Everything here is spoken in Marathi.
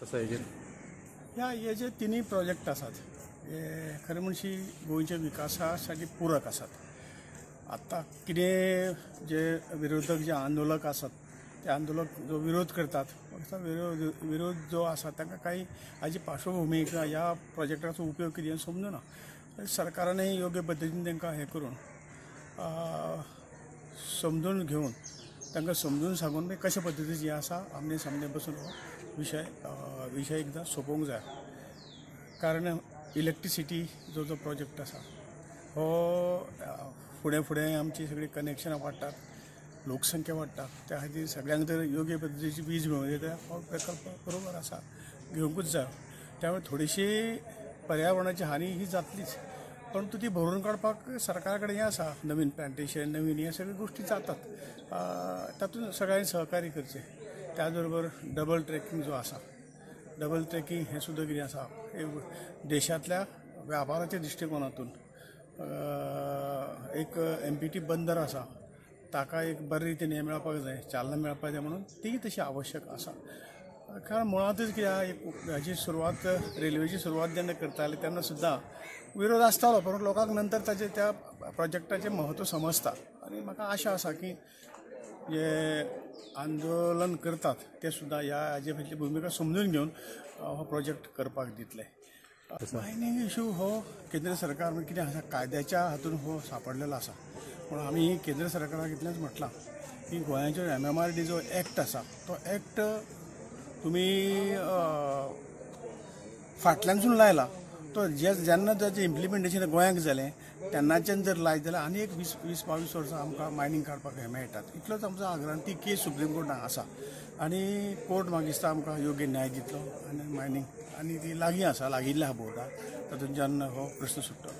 आसा हेजेर? हे जे तिनूय प्रोजेक्ट आसात हे खरें म्हणशी गोंयच्या विकासासाठी पूरक आसात. आतां कितें जे विरोधक जे आंदोलक आसात ते आंदोलक जो विरोध करतात विरोध जो आसा ताका काही हाजी पार्श्वभूमी ह्या प्रोजेक्टाचो उपयोग कितें समजना. सरकारानय योग्य पद्दतीन तांकां हें करून समजून घेवन तांकां समजून सांगून कशा पद्दतीन जें आसा आमने सामने बसून हो विशय एकदां सोंपोवंक जाय. कारण इलेक्ट्रिसिटी जो प्रोजेक्ट आसा हो फुडें आमची सगळी कनेक्शनां वाडटात, लोकसंख्या वाडटा, त्या खातीर सगळ्यांक तर योग्य पद्दतीची वीज मेळूं येता हो प्रकल्प बरोबर आसा, घेवंकूच जाय. त्यामुळे थोडीशी पर्यावरणाची हानी ही जातलीच, परंतु ती भरून काडपाक सरकारा कडेन हें आसा, नवीन प्लांटेशन नवीन हे सगळ्यो गोश्टी जातात. तातूंत सगळ्यांनी सहकार्य करचें. त्याच बरोबर डबल ट्रॅकिंग जो आसा, डबल ट्रॅकिंग हें सुद्दां कितें आसा देशांतल्या व्यापाराच्या दृश्टिकोनातून एक MPT बंदर आसा ताका एक बरे रितीन हें मेळपाक जाय, चालना मेळपाक जाय, म्हणून ती तशी आवश्यक आसा. कारण मुळांतच कितें हाची सुरवात रेल्वेची सुरवात जेन्ना करताले तेन्ना सुद्दां विरोध आसतालो, परंतु लोकांक नंतर ताचे त्या प्रोजेक्टाचें महत्व समजता. आनी म्हाका आशा आसा की जे आंदोलन करतात ते सुद्दां हाजे फाटली भुमिका समजून घेवन हो प्रोजेक्ट करपाक दितले. मायनींग इश्यू हो केंद्र सरकार कितें आसा कायद्याच्या हातून हो सांपडलेलो आसा. पूण आमी केंद्र सरकाराक इतलेंच म्हटलां की गोंयाचो MMRD जो एक्ट आसा तो एक्ट तुमी फाटल्यानसून लायला, तो जेन्ना ताचें इम्प्लिमेंटेशन गोंयांक जालें तेन्नाच्यान जर लायत जाल्यार आनी एक 20-22 वर्सां आमकां मायनींग काडपाक हे मेळटात. इतलोच आमचो आग्रह. ती केस सुप्रीम कोर्टान आसा आनी कोर्ट म्हाका दिसता आमकां योग्य न्याय दितलो आनी मायनींग आनी ती लागीं आसा, लागिल्ली आहा बोर्डाक, तातूंतल्यान हो प्रश्न सुट्टलो.